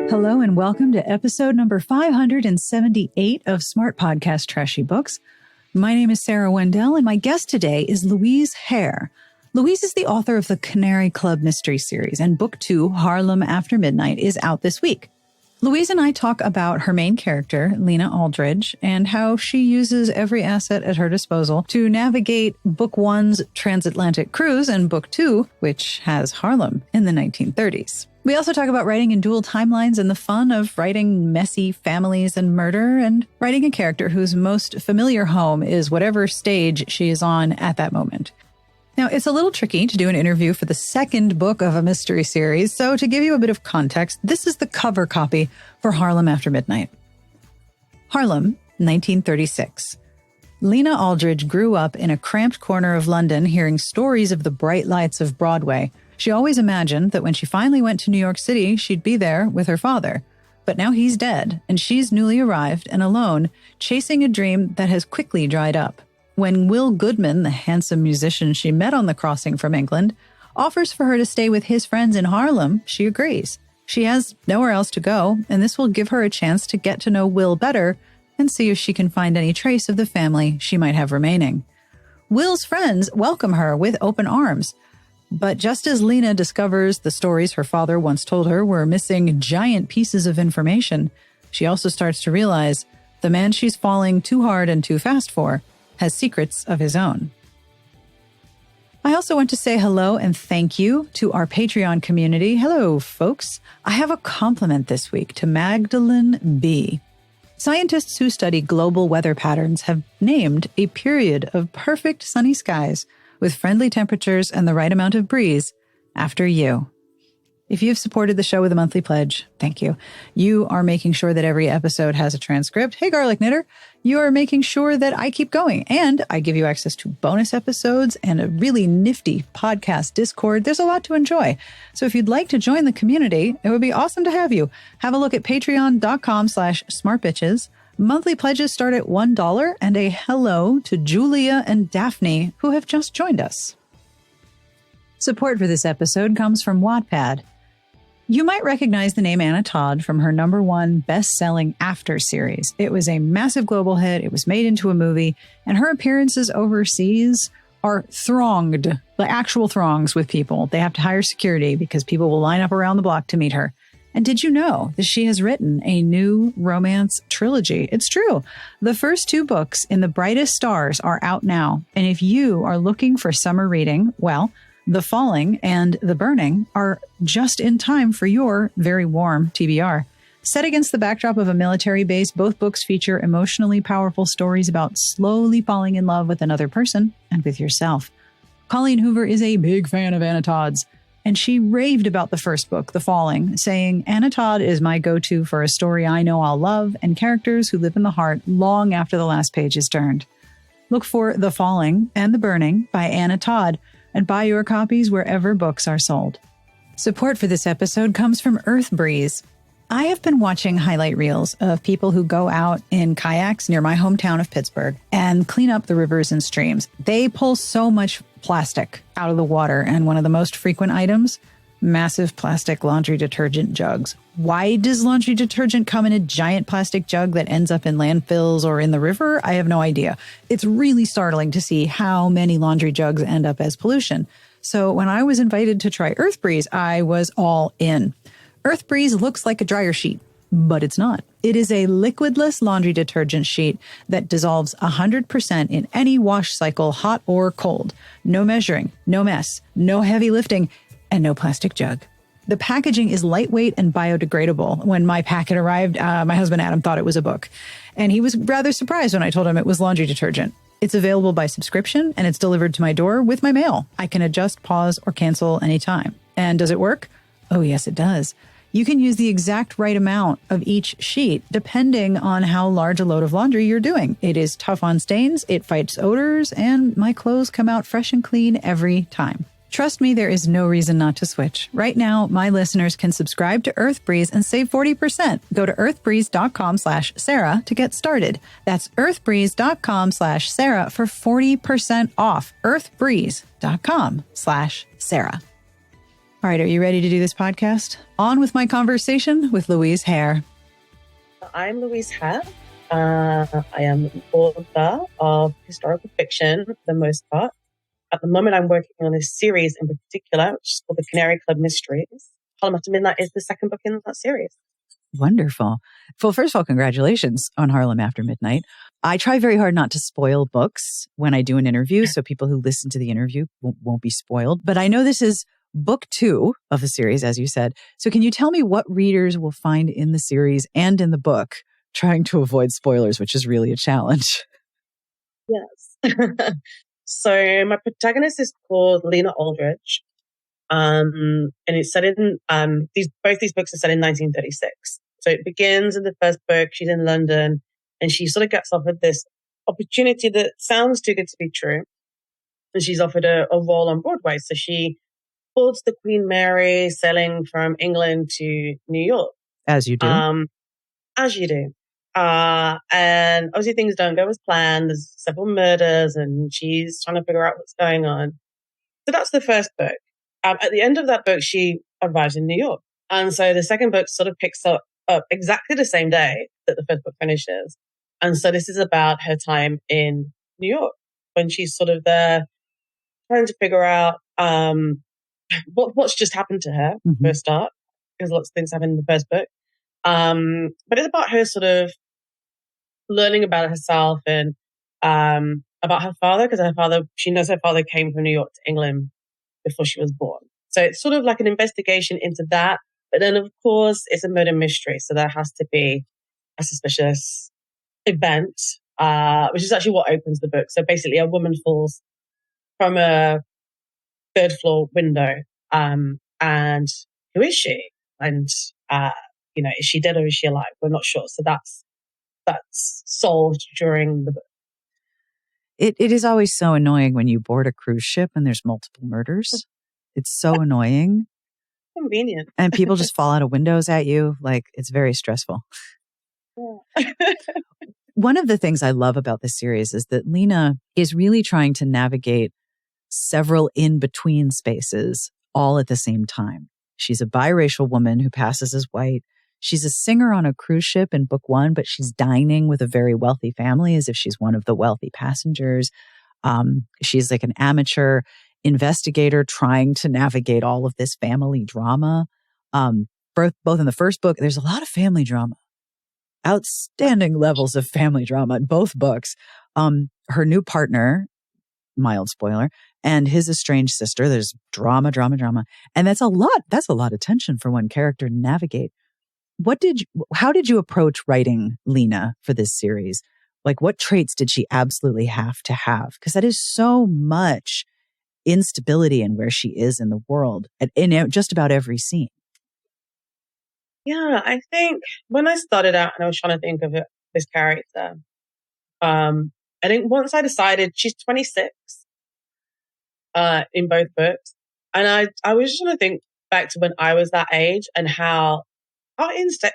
Hello and welcome to episode number 578 of Smart Podcast Trashy Books. My name is Sarah Wendell and my guest today is Louise Hare. Louise is the author of the Canary Club mystery series, and book 2, Harlem After Midnight, is out this week. Louise and I talk about her main character, Lena Aldridge, and how she uses every asset at her disposal to navigate book 1's transatlantic cruise and book 2, which has Harlem in the 1930s. We also talk about writing in dual timelines and the fun of writing messy families and murder, and writing a character whose most familiar home is whatever stage she is on at that moment. Now, it's a little tricky to do an interview for the second book of a mystery series, so to give you a bit of context, this is the cover copy for Harlem After Midnight. Harlem, 1936. Lena Aldridge grew up in a cramped corner of London hearing stories of the bright lights of Broadway. She always imagined that when she finally went to New York City, she'd be there with her father. But now he's dead, and she's newly arrived and alone, chasing a dream that has quickly dried up. When Will Goodman, the handsome musician she met on the crossing from England, offers for her to stay with his friends in Harlem, she agrees. She has nowhere else to go, and this will give her a chance to get to know Will better and see if she can find any trace of the family she might have remaining. Will's friends welcome her with open arms. But just as Lena discovers the stories her father once told her were missing giant pieces of information, she also starts to realize the man she's falling too hard and too fast for has secrets of his own. I also want to say hello and thank you to our Patreon community. Hello, folks. I have a compliment this week to Magdalene B. Scientists who study global weather patterns have named a period of perfect sunny skies with friendly temperatures and the right amount of breeze after you. If you've supported the show with a monthly pledge, thank you. You are making sure that every episode has a transcript. Hey, Garlic Knitter, you are making sure that I keep going. And I give you access to bonus episodes and a really nifty podcast Discord. There's a lot to enjoy. So if you'd like to join the community, it would be awesome to have you. Have a look at patreon.com/smartbitches. Monthly pledges start at $1, and a hello to Julia and Daphne, who have just joined us. Support for this episode comes from Wattpad. You might recognize the name Anna Todd from her #1 best-selling After series. It was a massive global hit, it was made into a movie, and her appearances overseas are thronged, like actual throngs with people. They have to hire security because people will line up around the block to meet her. And did you know that she has written a new romance trilogy? It's true. The first 2 books in The Brightest Stars are out now. And if you are looking for summer reading, well, The Falling and The Burning are just in time for your very warm TBR. Set against the backdrop of a military base, both books feature emotionally powerful stories about slowly falling in love with another person and with yourself. Colleen Hoover is a big fan of Anna Todd's, and she raved about the first book, The Falling, saying, Anna Todd is my go-to for a story I know I'll love and characters who live in the heart long after the last page is turned. Look for The Falling and The Burning by Anna Todd and buy your copies wherever books are sold. Support for this episode comes from Earth Breeze. I have been watching highlight reels of people who go out in kayaks near my hometown of Pittsburgh and clean up the rivers and streams. They pull so much plastic out of the water, and one of the most frequent items, massive plastic laundry detergent jugs. Why does laundry detergent come in a giant plastic jug that ends up in landfills or in the river? I have no idea. It's really startling to see how many laundry jugs end up as pollution. So when I was invited to try Earth Breeze, I was all in. Earth Breeze looks like a dryer sheet, but it's not. It is a liquidless laundry detergent sheet that dissolves 100% in any wash cycle, hot or cold. No measuring, no mess, no heavy lifting, and no plastic jug. The packaging is lightweight and biodegradable. When my packet arrived, my husband Adam thought it was a book, and he was rather surprised when I told him it was laundry detergent. It's available by subscription, and it's delivered to my door with my mail. I can adjust, pause, or cancel anytime. And does it work? Oh, yes, it does. You can use the exact right amount of each sheet depending on how large a load of laundry you're doing. It is tough on stains, it fights odors, and my clothes come out fresh and clean every time. Trust me, there is no reason not to switch. Right now, my listeners can subscribe to Earth Breeze and save 40%. Go to earthbreeze.com/Sarah to get started. That's earthbreeze.com/Sarah for 40% off. earthbreeze.com/Sarah. All right, are you ready to do this podcast? On with my conversation with Louise Hare. I'm Louise Hare. I am an author of historical fiction for the most part. At the moment, I'm working on a series in particular, which is called the Canary Club Mysteries. Harlem After Midnight is the second book in that series. Wonderful. Well, first of all, congratulations on Harlem After Midnight. I try very hard not to spoil books when I do an interview, so people who listen to the interview won't be spoiled. But I know this is book 2 of a series, as you said. So can you tell me what readers will find in the series and in the book, trying to avoid spoilers, which is really a challenge? Yes. So my protagonist is called Lena Aldridge. And it's set in, both these books are set in 1936. So it begins in the first book, she's in London, and she sort of gets offered this opportunity that sounds too good to be true. And she's offered a role on Broadway. So she boards the Queen Mary sailing from England to New York. As you do. As you do. And obviously things don't go as planned. There's several murders and she's trying to figure out what's going on. So that's the first book. At the end of that book, she arrives in New York. And so the second book sort of picks up exactly the same day that the first book finishes. And so this is about her time in New York when she's sort of there trying to figure out what's just happened to her for a start, because lots of things happen in the first book. But it's about her sort of learning about herself and about her father, because she knows her father came from New York to England before she was born. So it's sort of like an investigation into that. But then, of course, it's a murder mystery. So there has to be a suspicious event, which is actually what opens the book. So basically, a woman falls from a third floor window. And who is she? And, is she dead or is she alive? We're not sure. So that's solved during the book. It is always so annoying when you board a cruise ship and there's multiple murders. It's so annoying. Convenient. And people just fall out of windows at you. Like, it's very stressful. Yeah. One of the things I love about this series is that Lena is really trying to navigate several in-between spaces all at the same time. She's a biracial woman who passes as white. She's a singer on a cruise ship in book 1, but she's dining with a very wealthy family as if she's one of the wealthy passengers. She's like an amateur investigator trying to navigate all of this family drama. Both in the first book, there's a lot of family drama. Outstanding levels of family drama in both books. Her new partner, mild spoiler, and his estranged sister, there's drama. And that's a lot of tension for one character to navigate. How did you approach writing Lena for this series? Like, what traits did she absolutely have to have? Because that is so much instability in where she is in the world, in just about every scene. Yeah, I think when I started out and I was trying to think of this character, I think once I decided she's 26 in both books, and I was just trying to think back to when I was that age and how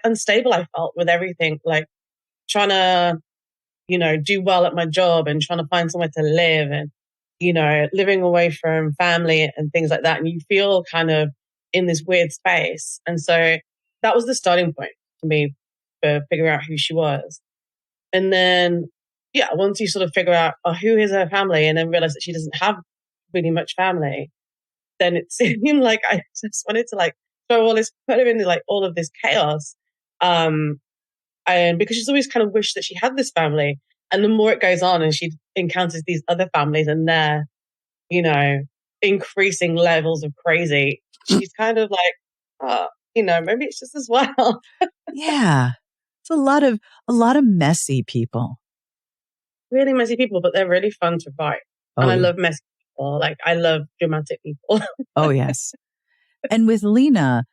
unstable I felt with everything, like trying to, do well at my job and trying to find somewhere to live and, living away from family and things like that. And you feel kind of in this weird space. And so that was the starting point for me for figuring out who she was. And then, once you sort of figure out who is her family and then realize that she doesn't have really much family, then it seemed like I just wanted to throw put her into all of this chaos. And because she's always kind of wished that she had this family. And the more it goes on and she encounters these other families and their, increasing levels of crazy, she's kind of maybe it's just as well. Yeah. It's a lot of messy people. Really messy people, but they're really fun to write. And I love messy people. I love dramatic people. Oh, yes. And with Lena,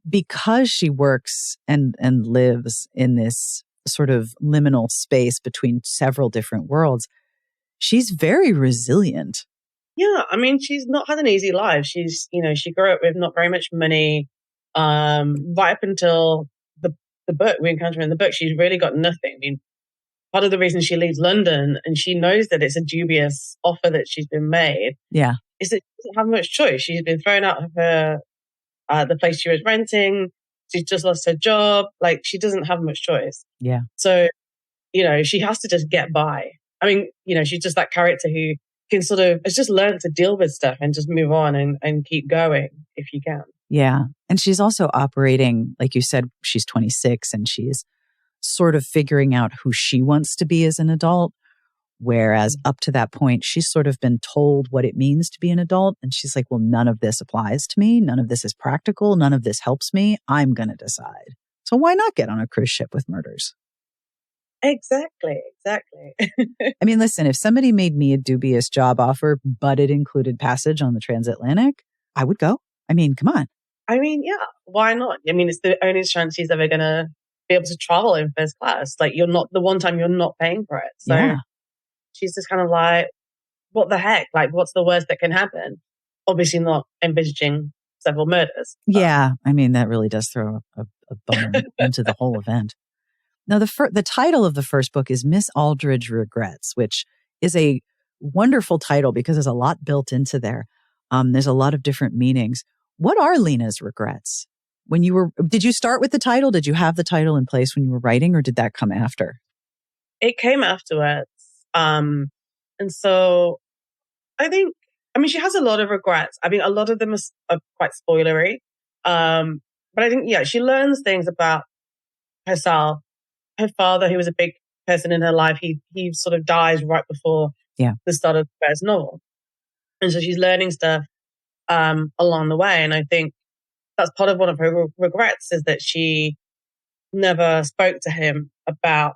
because she works and lives in this sort of liminal space between several different worlds, she's very resilient. Yeah, I mean, she's not had an easy life. She's, she grew up with not very much money. Right up until the book we encounter in the book, she's really got nothing. I mean, part of the reason she leaves London, and she knows that it's a dubious offer that she's been made. Yeah. is that she doesn't have much choice. She's been thrown out of her the place she was renting. She's just lost her job. Like, she doesn't have much choice. Yeah. So, she has to just get by. I mean, she's just that character who can sort of, it's just learn to deal with stuff and just move on and keep going if you can. Yeah. And she's also operating, like you said, she's 26 and she's sort of figuring out who she wants to be as an adult. Whereas up to that point, she's sort of been told what it means to be an adult. And she's like, well, none of this applies to me. None of this is practical. None of this helps me. I'm going to decide. So why not get on a cruise ship with murders? Exactly. I mean, listen, if somebody made me a dubious job offer, but it included passage on the transatlantic, I would go. I mean, come on. I mean, yeah, why not? I mean, it's the only chance she's ever going to be able to travel in first class. Like, the one time you're not paying for it. So yeah. She's just kind of like, what the heck? Like, what's the worst that can happen? Obviously not envisaging several murders. Yeah. I mean, that really does throw a bone into the whole event. Now, the title of the first book is Miss Aldridge Regrets, which is a wonderful title because there's a lot built into there. There's a lot of different meanings. What are Lena's regrets? Did you start with the title? Did you have the title in place when you were writing, or did that come after? It came afterwards. And so I mean, she has a lot of regrets. I mean, a lot of them are quite spoilery. But I think, yeah, she learns things about herself. Her father, who was a big person in her life, he sort of dies right before the start of the first novel. And so she's learning stuff along the way. And I think that's part of one of her regrets, is that she never spoke to him about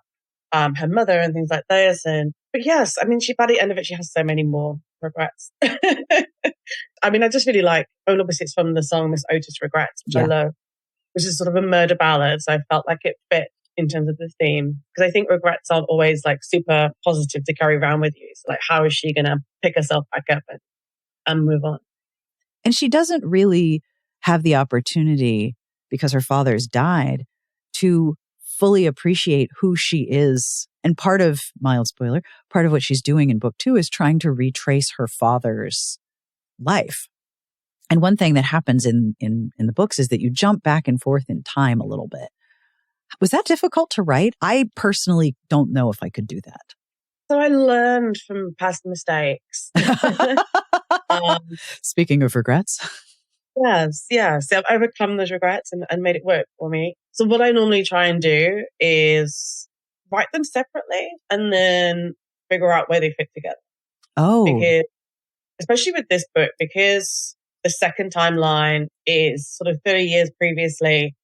her mother and things like this. But yes, I mean, by the end of it, she has so many more regrets. I mean, I just really like, obviously it's from the song Miss Otis Regrets, which I love, which is sort of a murder ballad. So I felt like it fit in terms of the theme, because I think regrets aren't always like super positive to carry around with you. So like, how is she going to pick herself back up and move on? And she doesn't really have the opportunity, because her father's died, to fully appreciate who she is. And part of, mild spoiler, part of what she's doing in book 2 is trying to retrace her father's life. And one thing that happens in the books is that you jump back and forth in time a little bit. Was that difficult to write? I personally don't know if I could do that. So I learned from past mistakes. Speaking of regrets. Yes. I've overcome those regrets and made it work for me. So what I normally try and do is write them separately and then figure out where they fit together. Oh. Because, especially with this book, because the second timeline is sort of 30 years previously,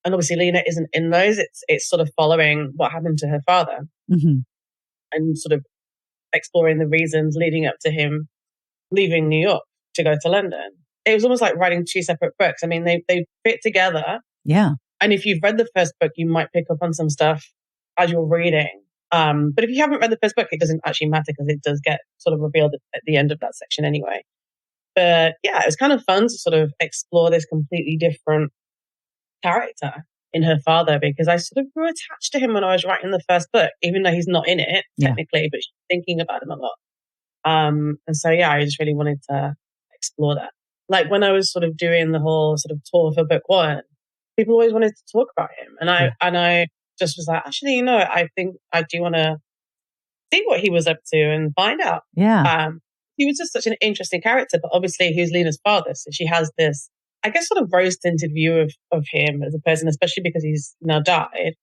and obviously Lena isn't in those. It's sort of following what happened to her father, and sort of exploring the reasons leading up to him leaving New York to go to London. It was almost like writing two separate books. I mean, they fit together. Yeah. And if you've read the first book, you might pick up on some stuff as you're reading. But if you haven't read the first book, it doesn't actually matter, because it does get sort of revealed at the end of that section anyway. But yeah, it was kind of fun to sort of explore this completely different character in her father, because I sort of grew attached to him when I was writing the first book, even though he's not in it technically, but she's thinking about him a lot. And so, yeah, I just really wanted to explore that. Like when I was sort of doing the whole sort of tour for book 1, people always wanted to talk about him. And I just was like, actually, I think I do want to see what he was up to and find out. Yeah. He was just such an interesting character, but obviously he's Lena's father. So she has this, I guess, sort of rose-tinted view of him as a person, especially because he's now died.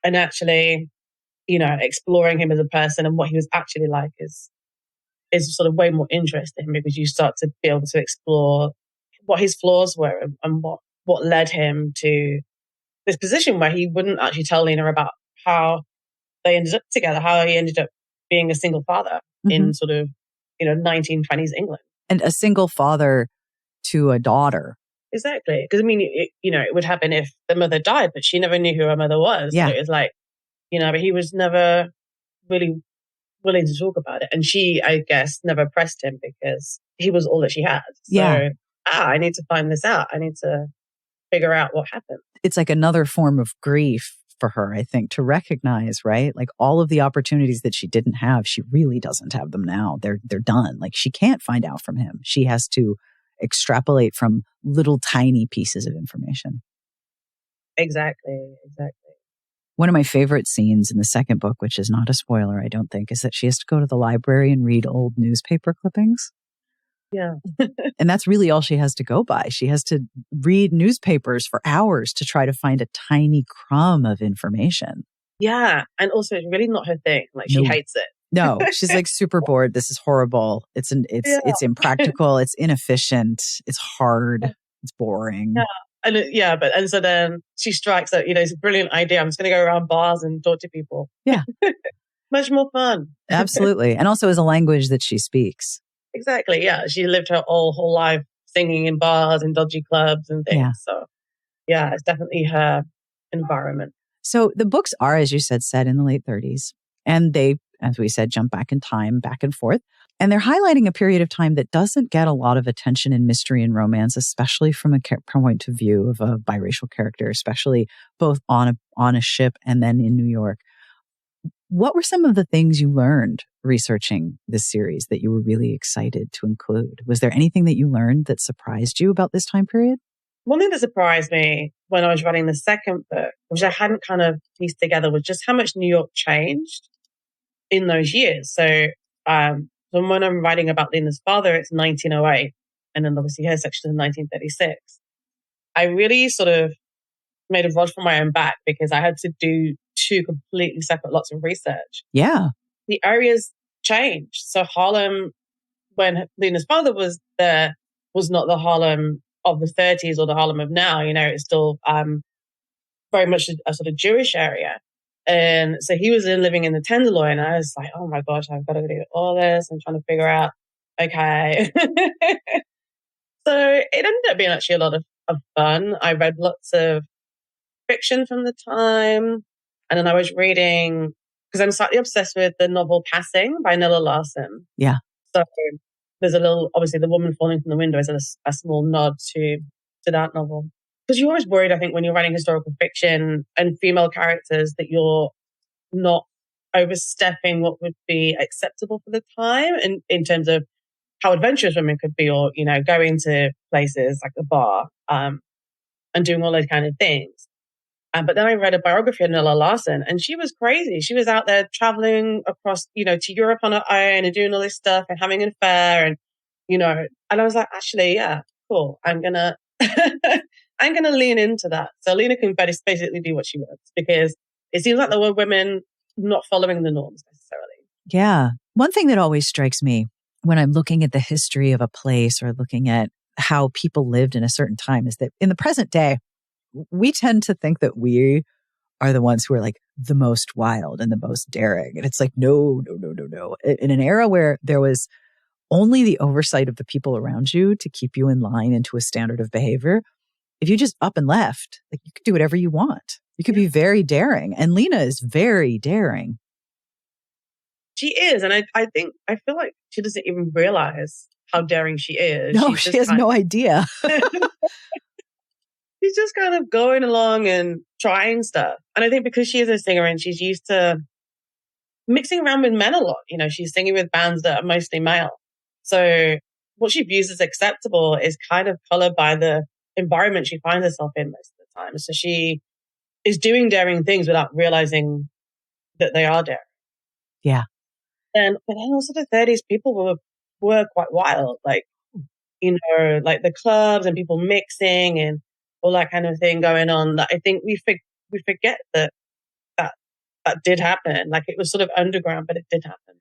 And actually, exploring him as a person and what he was actually like is sort of way more interesting, because you start to be able to explore what his flaws were and what led him to this position where he wouldn't actually tell Lena about how they ended up together, how he ended up being a single father in sort of, 1920s England. And a single father to a daughter. Exactly. Because, I mean, it would happen if the mother died, but she never knew who her mother was. Yeah. So it was like, but he was never really willing to talk about it. And she, I guess, never pressed him because he was all that she had. So, I need to find this out. I need to figure out what happened. It's like another form of grief for her, I think, to recognize, right? Like all of the opportunities that she didn't have, she really doesn't have them now. They're done. Like she can't find out from him. She has to extrapolate from little tiny pieces of information. Exactly. One of my favorite scenes in the second book, which is not a spoiler, I don't think, is that she has to go to the library and read old newspaper clippings. Yeah. And that's really all she has to go by. She has to read newspapers for hours to try to find a tiny crumb of information. Yeah. And also it's really not her thing. Like she hates it. No, she's like super bored. This is horrible. It's impractical. It's inefficient. It's hard. It's boring. Yeah. And so then she strikes that, it's a brilliant idea. I'm just going to go around bars and talk to people. Yeah. Much more fun. Absolutely. And also as a language that she speaks. Exactly. Yeah. She lived her whole life singing in bars and dodgy clubs and things. Yeah. So yeah, it's definitely her environment. So the books are, as you said, set in the late 30s. And they, as we said, jump back in time, back and forth. And they're highlighting a period of time that doesn't get a lot of attention in mystery and romance, especially from a point of view of a biracial character, especially both on a ship and then in New York. What were some of the things you learned researching this series that you were really excited to include? Was there anything that you learned that surprised you about this time period? One thing that surprised me when I was writing the second book, which I hadn't kind of pieced together, was just how much New York changed in those years. So when I'm writing about Lena's father, it's 1908. And then obviously her section is 1936. I really sort of made a rod for my own back because I had to do two completely separate lots of research. Yeah. The areas changed. So Harlem, when Lena's father was there, was not the Harlem of the 30s or the Harlem of now. It's still very much a sort of Jewish area. And so he was living in the Tenderloin. And I was like, oh my gosh, I've got to do all this. I'm trying to figure out, okay. So it ended up being actually a lot of fun. I read lots of fiction from the time. And then I was reading, because I'm slightly obsessed with the novel Passing by Nella Larsen. Yeah. So there's obviously the woman falling from the window is a small nod to that novel. Because you're always worried, I think, when you're writing historical fiction and female characters that you're not overstepping what would be acceptable for the time in terms of how adventurous women could be, or, going to places like a bar and doing all those kind of things. But then I read a biography of Nella Larsen, and she was crazy. She was out there traveling across, to Europe on her own and doing all this stuff and having an affair. And, and I was like, actually, yeah, cool. I'm going to lean into that. So Lena can basically do what she wants, because it seems like there were women not following the norms necessarily. Yeah. One thing that always strikes me when I'm looking at the history of a place or looking at how people lived in a certain time is that in the present day, we tend to think that we are the ones who are like the most wild and the most daring. And it's like, no. In an era where there was only the oversight of the people around you to keep you in line into a standard of behavior, if you just up and left, like you could do whatever you want. You could be very daring. And Lena is very daring. She is. And I feel like she doesn't even realize how daring she is. No, she has no idea. She's just kind of going along and trying stuff. And I think because she is a singer and she's used to mixing around with men a lot, she's singing with bands that are mostly male. So what she views as acceptable is kind of colored by the environment she finds herself in most of the time. So she is doing daring things without realizing that they are daring. Yeah. But then also the 30s, people were quite wild. Like, like the clubs and people mixing and all that kind of thing going on. That I think we forget that did happen. Like it was sort of underground, but it did happen.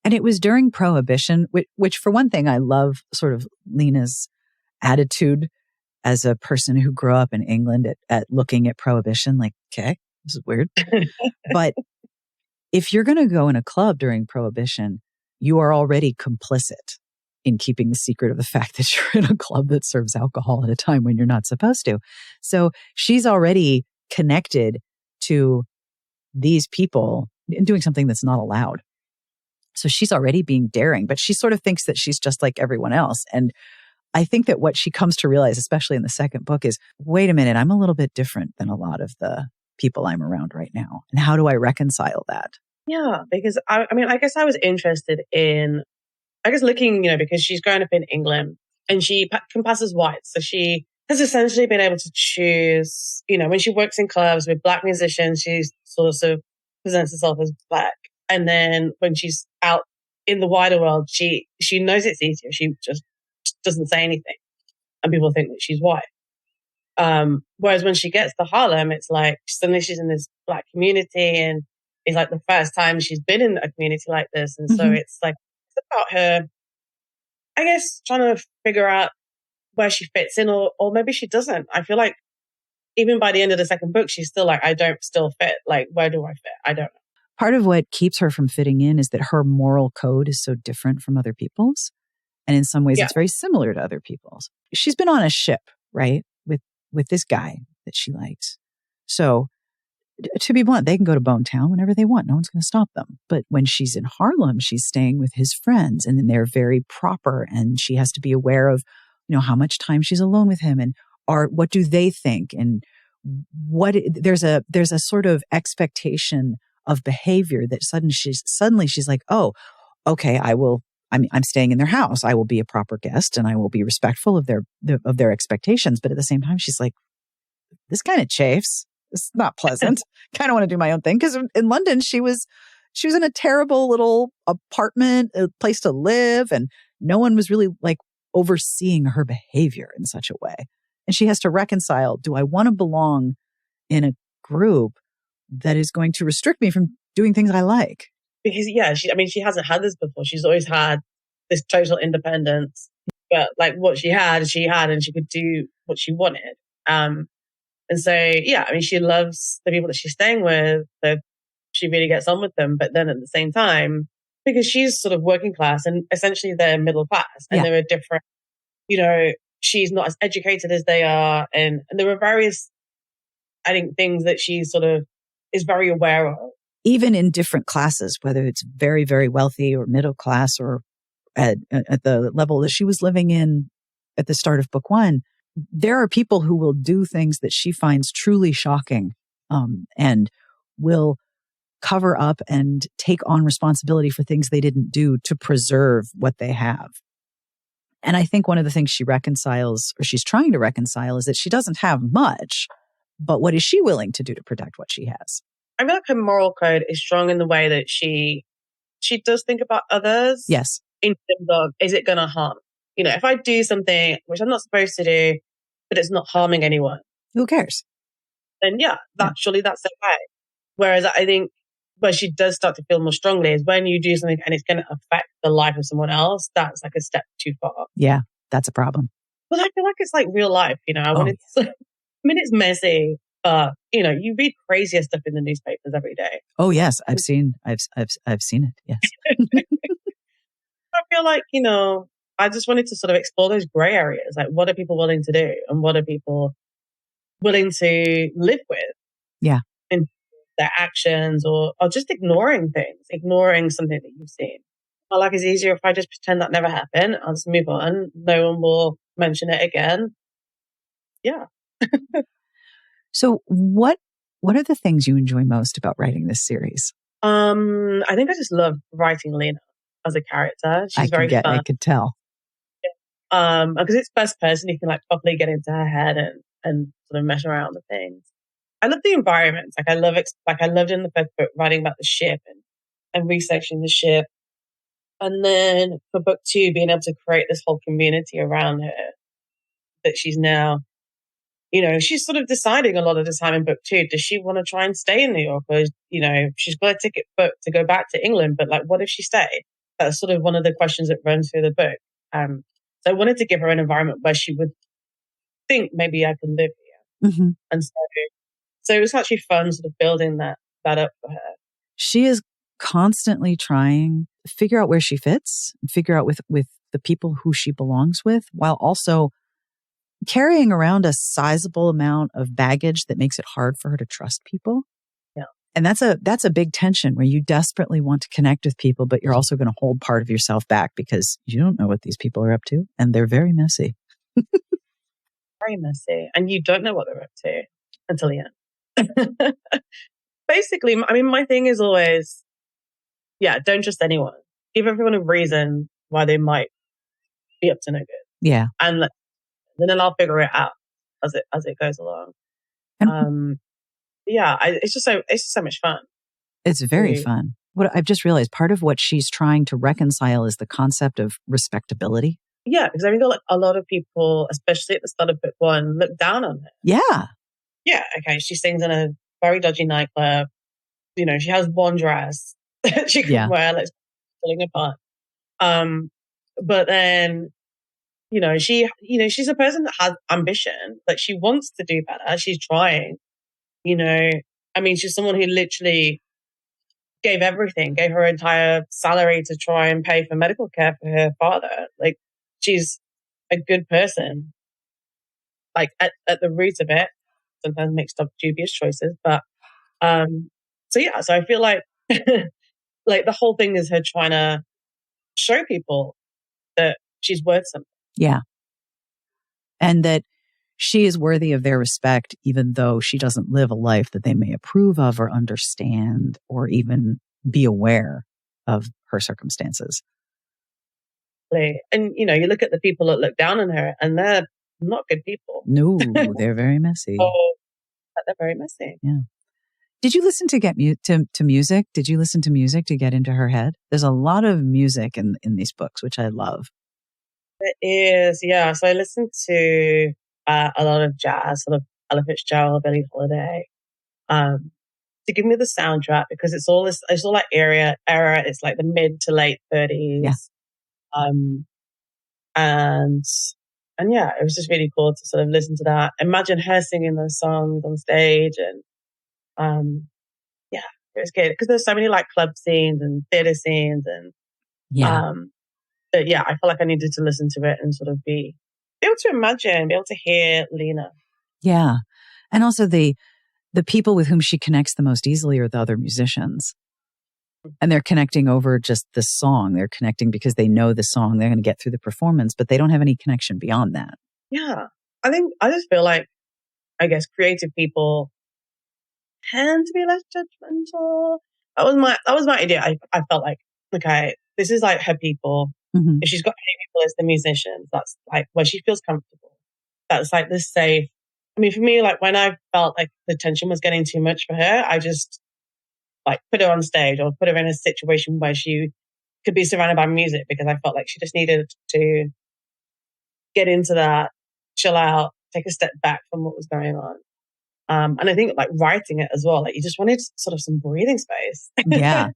And it was during Prohibition, which for one thing, I love sort of Lena's attitude as a person who grew up in England at looking at Prohibition. Like, okay, this is weird. But if you're going to go in a club during Prohibition, you are already complicit in keeping the secret of the fact that you're in a club that serves alcohol at a time when you're not supposed to. So she's already connected to these people and doing something that's not allowed. So she's already being daring, but she sort of thinks that she's just like everyone else. And I think that what she comes to realize, especially in the second book, is, wait a minute, I'm a little bit different than a lot of the people I'm around right now? And how do I reconcile that? Yeah, because I mean, I guess I was interested in, I guess looking, because she's grown up in England and she can pass as white. So she has essentially been able to choose, when she works in clubs with Black musicians, she sort of presents herself as Black. And then when she's out in the wider world, she knows it's easier. She just doesn't say anything and people think that she's white. Whereas when she gets to Harlem, it's like suddenly she's in this Black community and it's like the first time she's been in a community like this. And so it's like, it's about her, I guess, trying to figure out where she fits in or maybe she doesn't. I feel like even by the end of the second book, she's still like, I don't still fit. Like, where do I fit? I don't know. Part of what keeps her from fitting in is that her moral code is so different from other people's. And in some ways, it's very similar to other people's. She's been on a ship, right? With this guy that she likes. So to be blunt, they can go to Bone Town whenever they want. No one's going to stop them. But when she's in Harlem, she's staying with his friends and then they're very proper and she has to be aware of, how much time she's alone with him and what do they think? And there's a sort of expectation of behavior that suddenly she's like, oh, okay, I'm staying in their house. I will be a proper guest and I will be respectful of their expectations. But at the same time, she's like, this kind of chafes. It's not pleasant. Kind of want to do my own thing. Because in London, she was in a terrible little apartment, a place to live. And no one was really like overseeing her behavior in such a way. And she has to reconcile, do I want to belong in a group that is going to restrict me from doing things I like? Because, she hasn't had this before. She's always had this total independence. But like what she had, and she could do what she wanted. And so, she loves the people that she's staying with. So she really gets on with them. But then at the same time, because she's sort of working class and essentially they're middle class and they're a different, she's not as educated as they are. And there are various, I think, things that she sort of is very aware of. Even in different classes, whether it's very, very wealthy or middle class or at the level that she was living in at the start of book one, there are people who will do things that she finds truly shocking and will cover up and take on responsibility for things they didn't do to preserve what they have. And I think one of the things she reconciles, or she's trying to reconcile, is that she doesn't have much, but what is she willing to do to protect what she has? I feel like her moral code is strong in the way that she does think about others. Yes. In terms of, is it going to harm? If I do something which I'm not supposed to do, but it's not harming anyone. Who cares? Then surely that's okay. Whereas I think where she does start to feel more strongly is when you do something and it's going to affect the life of someone else. That's like a step too far. Yeah, that's a problem. But I feel like it's like real life, it's messy. You read crazier stuff in the newspapers every day. Oh yes, I've seen it. Yes. I feel like, I just wanted to sort of explore those gray areas. Like, what are people willing to do? And what are people willing to live with? Yeah. In their actions or just ignoring things, ignoring something that you've seen. My life is easier if I just pretend that never happened. I'll just move on. No one will mention it again. Yeah. So what are the things you enjoy most about writing this series? I think I just love writing Lena as a character. She's very fun. I could tell. Because it's first person, you can like properly get into her head and sort of mess around with things. I love the environments. Like I loved in the first book writing about the ship and researching the ship. And then for book two, being able to create this whole community around her that she's now, she's sort of deciding a lot of the time in book two, does she want to try and stay in New York? Or, she's got a ticket booked to go back to England, but like, what if she stayed? That's sort of one of the questions that runs through the book. So I wanted to give her an environment where she would think maybe I could live here. Mm-hmm. And so it was actually fun sort of building that up for her. She is constantly trying to figure out where she fits, figure out with the people who she belongs with, while also carrying around a sizable amount of baggage that makes it hard for her to trust people. Yeah. And that's a big tension where you desperately want to connect with people, but you're also going to hold part of yourself back because you don't know what these people are up to. And they're very messy. Very messy. And you don't know what they're up to until the end. Basically, I mean, my thing is always, don't trust anyone. Give everyone a reason why they might be up to no good. Yeah. And then I'll figure it out as it goes along. And It's just so much fun. It's very fun. What I've just realized, part of what she's trying to reconcile is the concept of respectability. Yeah, because I think like a lot of people, especially at the start of book one, look down on her. Yeah. Yeah, okay. She sings in a very dodgy nightclub. You know, she has one dress that she can wear, like falling apart. But then, she's a person that has ambition. Like she wants to do better. She's trying. I mean, she's someone who literally gave everything, gave her entire salary to try and pay for medical care for her father. Like she's a good person. Like at the root of it, sometimes makes dubious choices, but so I feel like like the whole thing is her trying to show people that she's worth something. Yeah. And that she is worthy of their respect, even though she doesn't live a life that they may approve of or understand or even be aware of her circumstances. And, you look at the people that look down on her and they're not good people. No, they're very messy. They're very messy. Yeah. Did you listen to music? Did you listen to music to get into her head? There's a lot of music in these books, which I love. It is, yeah. So I listened to a lot of jazz, sort of Ella Fitzgerald, Billie Holiday, to give me the soundtrack because it's all like era. It's like the mid to late 30s. Yeah. And yeah, it was just really cool to sort of listen to that. Imagine her singing those songs on stage, and it was good because there's so many like club scenes and theater scenes, and but I felt like I needed to listen to it and sort of be able to imagine, be able to hear Lena. Yeah, and also the people with whom she connects the most easily are the other musicians. And they're connecting over just the song. They're connecting because they know the song. They're going to get through the performance, but they don't have any connection beyond that. Yeah. I just feel like, I guess, creative people tend to be less judgmental. That was my idea. I felt like, okay, this is like her people. Mm-hmm. If she's got any people as the musicians, that's like where she feels comfortable. That's like the safe. I mean, for me, like when I felt like the tension was getting too much for her, I just like put her on stage or put her in a situation where she could be surrounded by music because I felt like she just needed to get into that, chill out, take a step back from what was going on. And I think like writing it as well, like you just wanted sort of some breathing space. Yeah.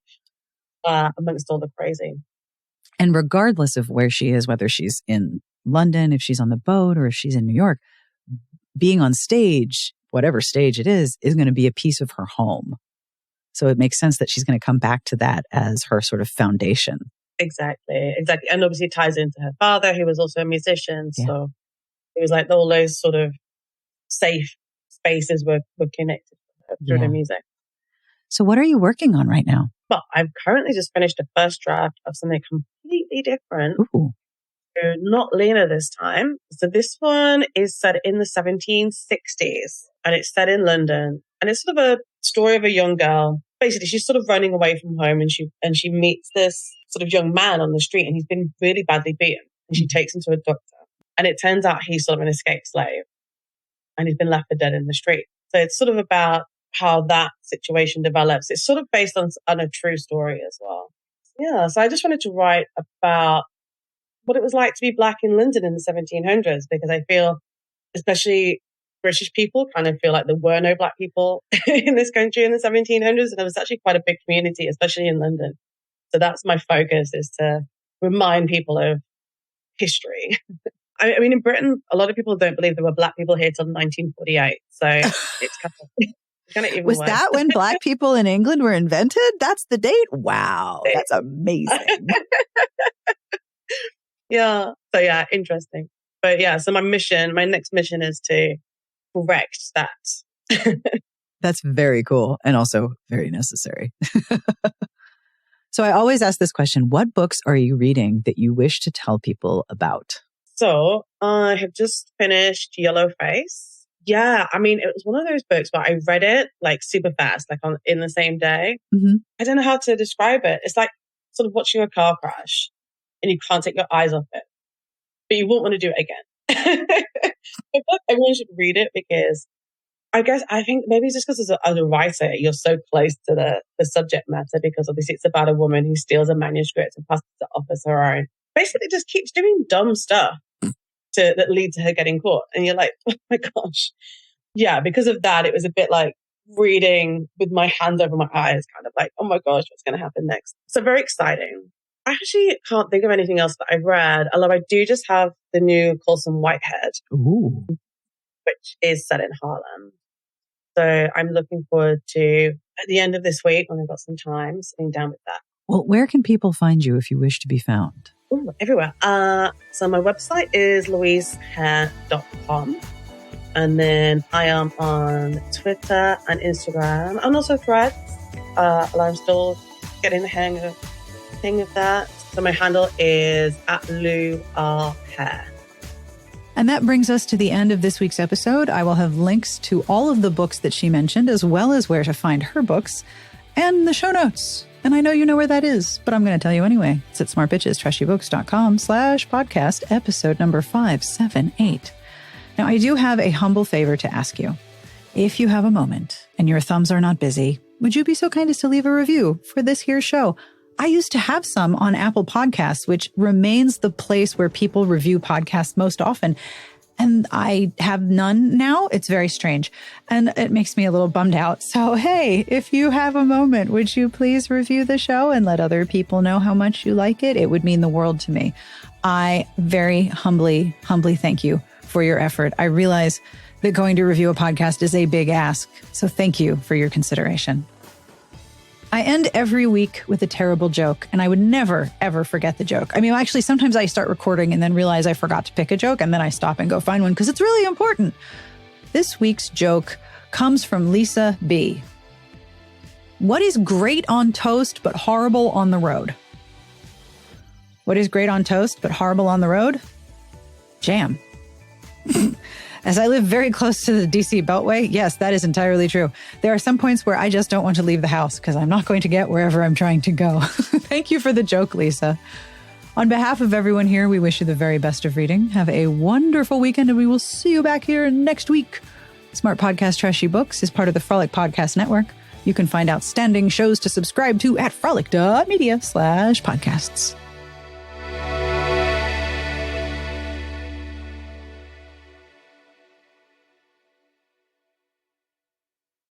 Amongst all the crazy. And regardless of where she is, whether she's in London, if she's on the boat, or if she's in New York, being on stage, whatever stage it is going to be a piece of her home. So it makes sense that she's going to come back to that as her sort of foundation. Exactly. And obviously it ties into her father, who was also a musician. Yeah. So it was like all those sort of safe spaces were connected through the music. So what are you working on right now? Well, I've currently just finished a first draft of something completely different. Ooh. So not Lena this time. So this one is set in the 1760s and it's set in London. And it's sort of a story of a young girl. Basically, she's sort of running away from home and she meets this sort of young man on the street and he's been really badly beaten. And she takes him to a doctor. And it turns out he's sort of an escaped slave and he's been left for dead in the street. So it's sort of about how that situation develops. It's sort of based on a true story as well. Yeah, so I just wanted to write about what it was like to be Black in London in the 1700s because I feel, especially British people, kind of feel like there were no Black people in this country in the 1700s. And there was actually quite a big community, especially in London. So that's my focus, is to remind people of history. I mean, in Britain, a lot of people don't believe there were Black people here till 1948. So it's kind of even was worse. That when Black people in England were invented? That's the date? Wow, that's amazing. Yeah. So yeah, interesting. But yeah, so my next mission is to correct that. That's very cool and also very necessary. So I always ask this question, what books are you reading that you wish to tell people about? So I have just finished Yellow Face Yeah, I mean, it was one of those books where I read it like super fast, like in the same day. Mm-hmm. I don't know how to describe it. It's like sort of watching a car crash and you can't take your eyes off it, but you won't want to do it again. I feel like everyone should read it because I think maybe it's just because as a writer, you're so close to the subject matter because obviously it's about a woman who steals a manuscript and passes it off as her own. Basically just keeps doing dumb stuff that lead to her getting caught. And you're like, oh my gosh. Yeah, because of that, it was a bit like reading with my hands over my eyes, kind of like, oh my gosh, what's going to happen next? So very exciting. I actually can't think of anything else that I've read, although I do just have the new Colson Whitehead, Ooh. which is set in Harlem. So I'm looking forward to, at the end of this week, when I've got some time, sitting down with that. Well, where can people find you if you wish to be found? Ooh, everywhere. So my website is louisehare.com. And then I am on Twitter and Instagram and also Threads. I'm still getting the hang of that. So my handle is @LouHare. And that brings us to the end of this week's episode. I will have links to all of the books that she mentioned, as well as where to find her books and the show notes. And I know you know where that is, but I'm going to tell you anyway. It's at smartbitchestrashybooks.com/podcast, episode number 578. Now, I do have a humble favor to ask you. If you have a moment and your thumbs are not busy, would you be so kind as to leave a review for this here show? I used to have some on Apple Podcasts, which remains the place where people review podcasts most often. And I have none now. It's very strange. And it makes me a little bummed out. So, hey, if you have a moment, would you please review the show and let other people know how much you like it? It would mean the world to me. I very humbly thank you for your effort. I realize that going to review a podcast is a big ask. So thank you for your consideration. I end every week with a terrible joke, and I would never, ever forget the joke. I mean, actually, sometimes I start recording and then realize I forgot to pick a joke, and then I stop and go find one because it's really important. This week's joke comes from Lisa B. What is great on toast but horrible on the road? What is great on toast but horrible on the road? Jam. As I live very close to the DC Beltway, yes, that is entirely true. There are some points where I just don't want to leave the house because I'm not going to get wherever I'm trying to go. Thank you for the joke, Lisa. On behalf of everyone here, we wish you the very best of reading. Have a wonderful weekend, and we will see you back here next week. Smart Podcast Trashy Books is part of the Frolic Podcast Network. You can find outstanding shows to subscribe to at frolic.media/podcasts.